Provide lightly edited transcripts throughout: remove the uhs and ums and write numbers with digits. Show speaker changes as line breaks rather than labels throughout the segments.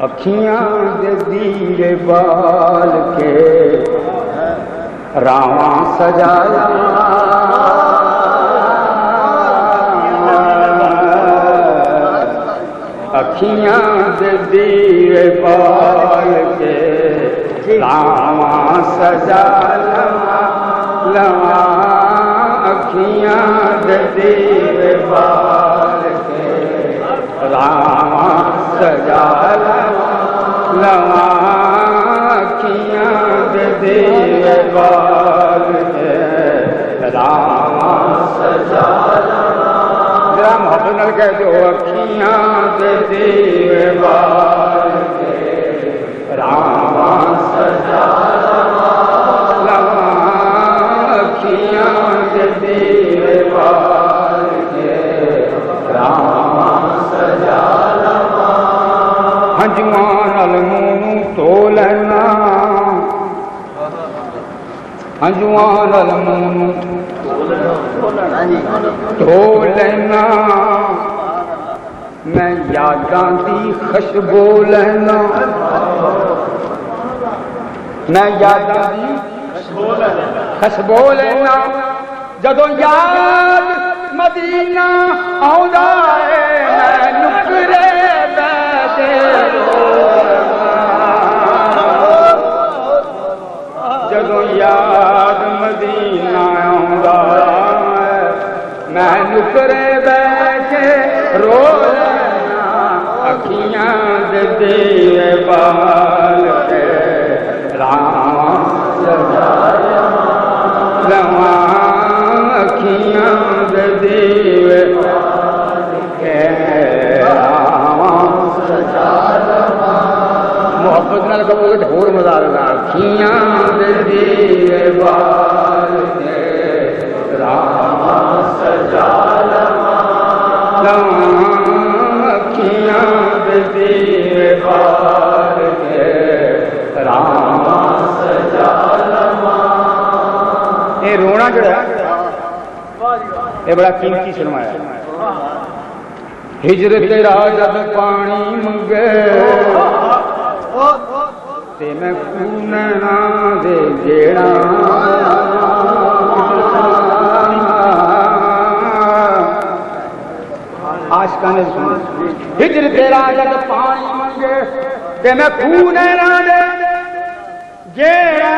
अखियां दे दीरे बाल के रावा सजाया अखियां दे दीरे बाल के रावा सजा लवा अखियां दे दीरे बाल के रावा सजा लवा अखियां दे दीरे बाल के रावा सजा जरा मोहब्बत नाल कह दो अखियां दे दीरे बाल के रावा सजा लवा अखियां दे दीरे बाल के रावा सजा लवा हंजुआं नाल मूंह धो लैना हंजुआं नाल मूंह धो लैना मैं यादां दी खुशबू लैना मैं यादां दी खुशबू लैना जदों याद मदीना आउंदा है मैं नुकरे बैठे जदों याद मदीना आउंदा है मैं नुकरे बैठे रो लेना अखियां दे दीरे बाल के रावा सजा लवा अखियां दे दीरे बाल के रावा सजा लवा मोहब्बत नाल कहोगे तो होर मजा आएगा अखियां दे दीरे बाल के रावा सजा लवा अखियां दे दीरे बाल के रावा सजा लवा ये रोना जड़ा ये बड़ा कीमती सुनवाया हिजर तेरा जब पानी मंगे ते मैं कूनना दे गेड़ा आशिकां ने सुना हिजर तेरा जब पानी मंगे ते मैं कूनना दे गेड़ा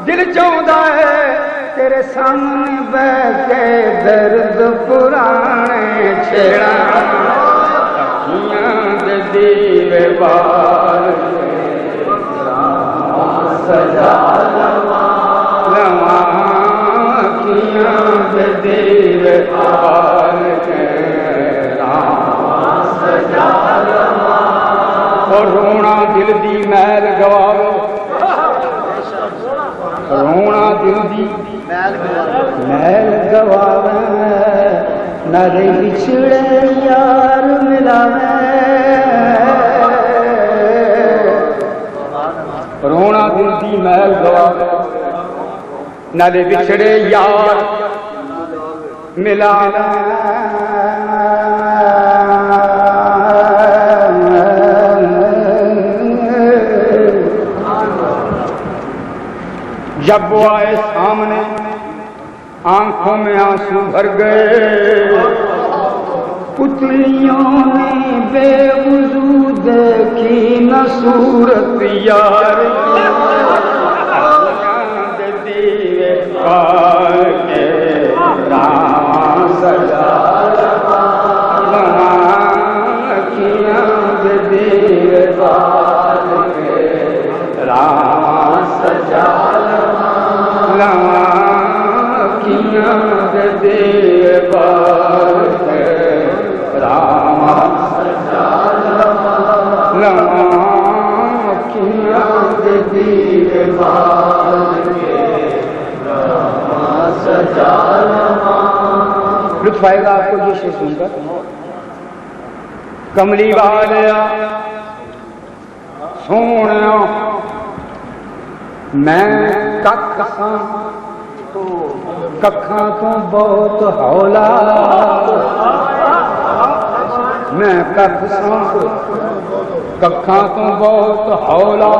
दिल चाहता है तेरे सामने बैठ के दर्द पुराने छेड़ा अखियां दे दीरे बाल सजा लवा अखियां दे दीरे बाल के सजा लवा और रोना दिल दी मैल गवावे रोना दिल दी मैल गवावे नारे बिछड़े यार मिलावे रोना दिल दी मैल गवावे नारे बिछड़े यार मिलावे जब वो आए सामने आंखों में आंसू भर गए पुतलियों ने बेवजू देखी न सूरत यार दे दीरे बाल के रावा सजा लवा अखियां दे दीरे बाल के रावा सजा लवा अखियां दे दीरे बाल के रावा सजा लवा अखियां दे दीरे बाल के रावा सजा लवा लुत्फ आएगा आपको ये शेर सुनकर कमली वालिया सोहणिया मैं कख सां कखां तो बहुत हौला मैं कख सां कखां तो बहुत हौला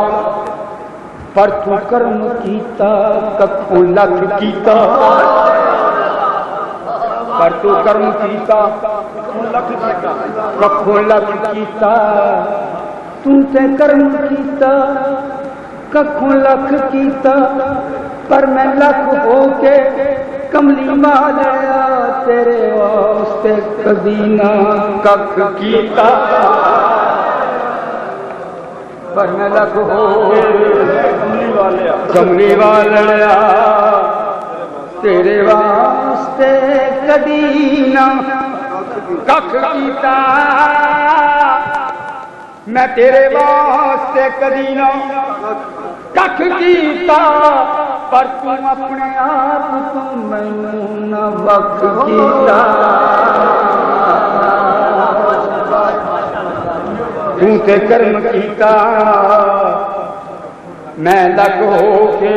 पर तू कर्म कीता कखों लख कीता पर तू कर्म कीता कखों लख कीता तू ते कर्म कीता कखों लख कीता पर मैं लख होके कमली वालिया तेरे वास्ते कदी ना कख कीता पर मैं लख हो कमली वालिया तेरे वास्ते कदी ना कख कीता मैं तेरे वास्ते कदी ना कख कीता पर तू अपने आप तू मैनू न वख कीता तू ते कर्म कीता मैं लग होके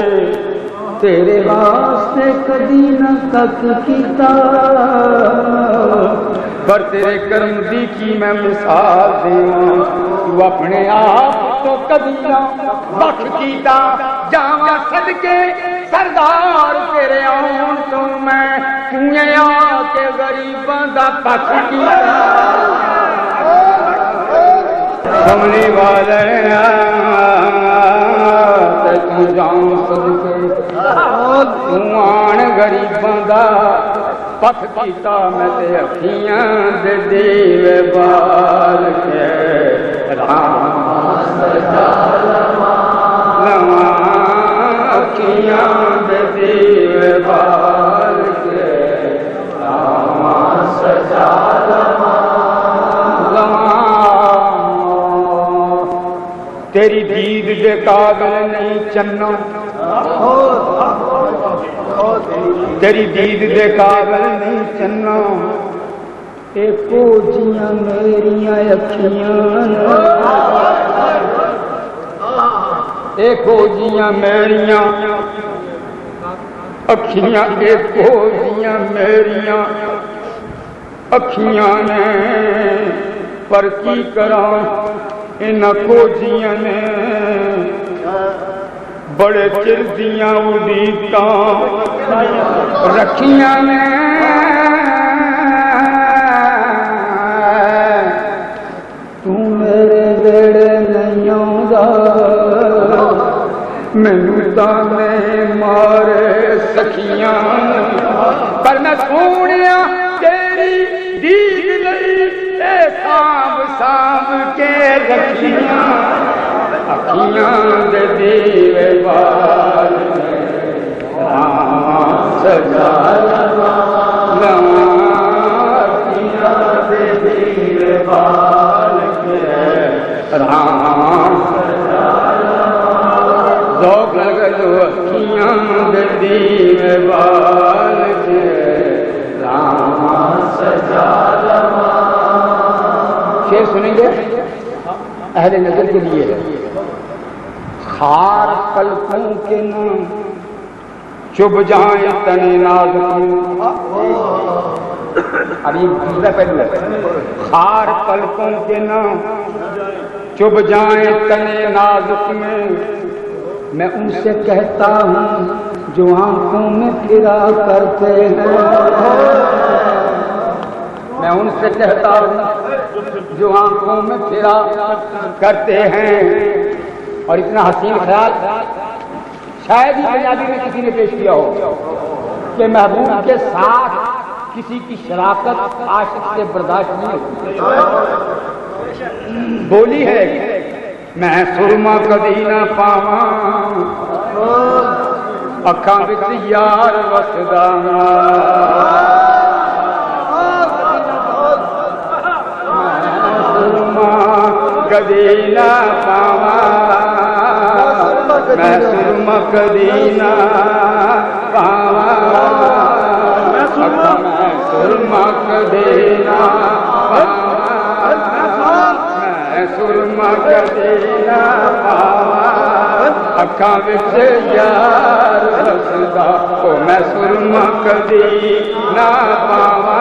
तेरे वास्ते कदी न कख कीता पर तेरे कर्म दी की मैं मिसाल देवां तू अपने आप तो कदी ना वख कीता जावां सदके सरदार तेरे आउण तो मैं तूं आके गरीबां दा पख कीता कमली वालिया ते तू जाऊं सदके तू आण गरीबां दा पथ कीता मैं ते अखियां दे दीवे बाल के राम सजा लवा अखियां दे दीवे बाल के राम सजा लवा तेरी दीद दे काबिल नहीं चन्ना तेरी दीद दे काबिल नहीं चन्ना एको जियां मेरियां अखियां एको जियां मेरियां अखियां एको जियां मेरियां अखियां ने पर की करा इन्हां खोजियां ने बड़े चिर दियां उड़ीकां रखियां ने तू मेरे वेड़े नहीं आउंदा मैनू ताने मारे सखियां पर मैं सोहणिया तेरी दीद लई सांभ सांभ के रखियां अखियां दे दीवे बाल सजा लवा अखियां दे दीवे बाल के राम ज़ौक़ लगो अखियां दे दीवे बाल के राम सजा लवा शेर सुनेंगे अहले नजर के लिए खार पलकों के नाम चुभ जाए तने नाजुक अब ये दूसरा पहलू है खार पलकों के नाम चुभ जाए तने नाजुक में मैं उनसे कहता हूँ जो आंखों में फिरा करते हैं मैं उनसे कहता हूँ जो आंखों में फिरा करते हैं और इतना हसीन ख्याल शायद ही पंजाबी में किसी ने पेश किया हो कि महबूब के साथ किसी की शराकत आशिक से बर्दाश्त नहीं होती बोली है मैं सुरमा कदी ना पावा अखां विच यार वसदा कदी ना पावा मैं सुरमा कदी ना पावा मैं सुरमा कदी ना मैं सुरमा कदी ना पावा अखां विच यार वसदा ओ मैं सुरमा कदी ना पावा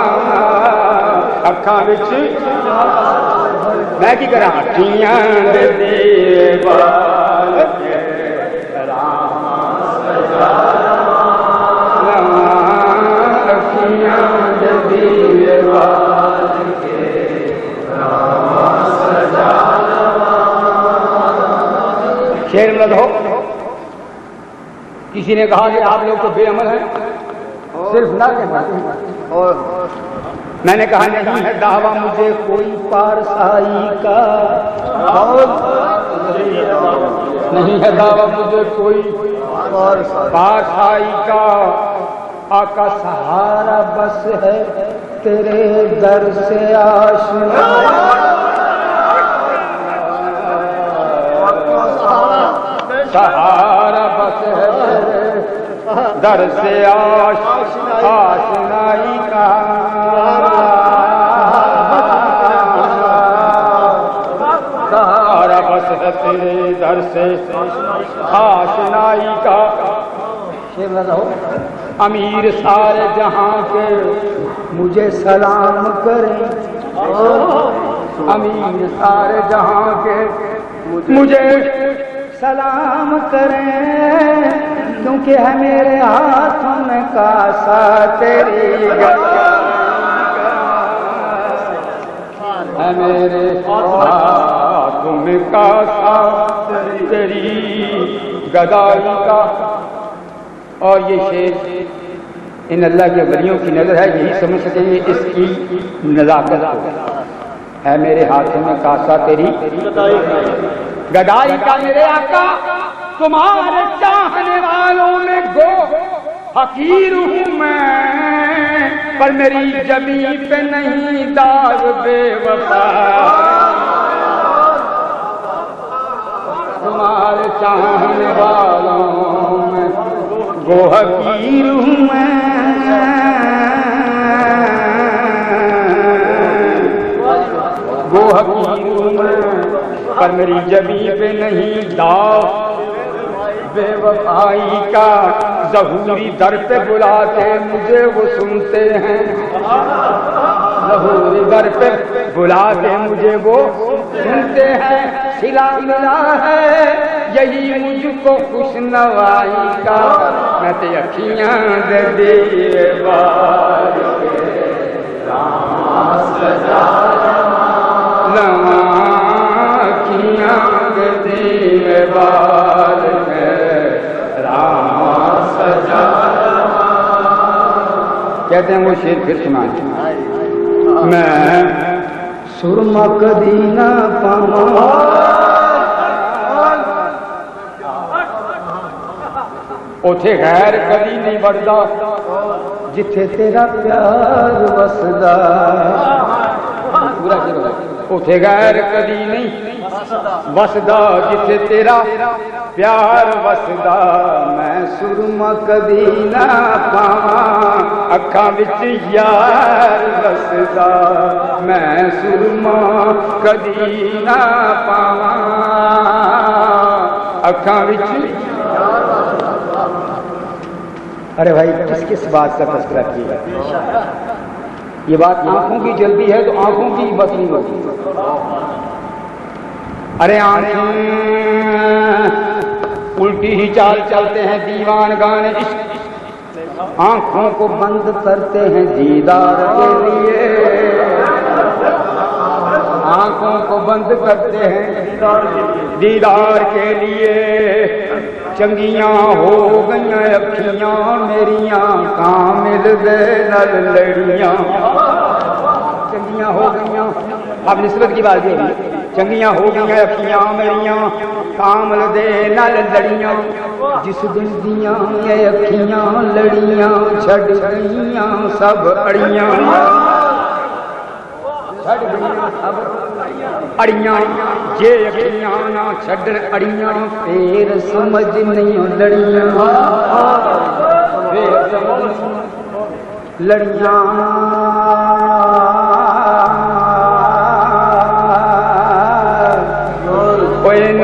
अखां विच मैं की करा अखियां दे दीवार के रामा सजा अखियां दे दीवार के रामा सजा। शेर में हो किसी ने कहा कि आप लोग तो बेअमल हैं, सिर्फ ना के और मैंने कहा नहीं है दावा मुझे कोई पारसाई का, नहीं है दावा मुझे कोई पारसाई का, आका सहारा बस है तेरे दर से आशना, सहारा बस है दर से आशनाई का, सहारा बस है तेरे दर से आशनाई का। अमीर सारे जहां के मुझे सलाम करें, अमीर सारे जहां के मुझे सलाम करें, क्योंकि है मेरे हाथों में कासा तेरी गदा, है मेरे हाथों में कासा तेरी गदाई का। और ये शेर इन अल्लाह के वलियों की नजर है, यही समझ सकेंगे इसकी नजाकत है। मेरे हाथों में कासा तेरी गदाई का मेरे आका, तुम्हारे चाहने वालों में गो फकीर हूं मैं, पर मेरी जमी पे नहीं दाग बेवफा, तुम्हारे चाहने वालों में गो फकीर हूं मैं, गो फकीर हूं मैं, पर मेरी जमी पे नहीं दाग बेवफाई का। ज़हूरी दर पे बुलाते मुझे वो सुनते हैं, ज़हूरी दर पे बुलाते मुझे वो सुनते हैं, सिला मिला है यही मुझको खुशनवाई का। मैं ते अखियां दे दीवार के रामा सजा, अखियां दे दीवार के रामा सजा। कहते हैं वो शेर फिर सुना, मैं सुरमा कदी ना पावा, उथे गैर कदी नहीं बढ़दा जिथे तेरा प्यार वसदा, पूरा शेर उथे गैर कदी नहीं वसदा जिथे तेरा प्यार वसदा। मैं सुरमा कदी ना पावा अखां विच यार वसदा, मैं सुरमा कदी ना पावा अखां विच। अरे भाई किस किस बात का तस्करा किया, ये बात आंखों की जल्दी है तो आंखों की बस नहीं होती। अरे आंखें उल्टी ही चाल चलते हैं दीवान गाने इश्क, आंखों को बंद करते हैं दीदार के लिए, आंखों को बंद करते हैं दीदार के लिए। चंगियां हो गईयां अखियां मेरियां कामिल दे नल लड़ियां, चंगियां हो गईयां, अब निस्बत की बात ये है, चंगियां हो गईयां अखियां मेरियां कामिल दे नल लड़ियां। जिस दिन दियां ये अखियां लड़ियां छड़ गईयां सब अड़ियां, छड़ गईयां सब अड़ियां, जे अखियां ना छड़ अड़ियां फिर समझ नहीं लड़ियां, फिर समझ लड़ियां।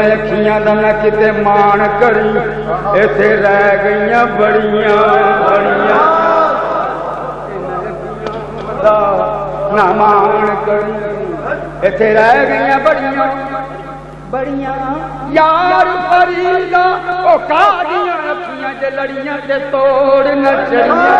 अखियां दा ना किते मान करी इथे रह गईयां बड़ियां बड़ियां, ना मान करी इत्थे रह गईयां बड़ियां बड़ियां यार फरीदा ओ कादियां अखियां जे लड़ियां ते तोड़ न चढ़ियां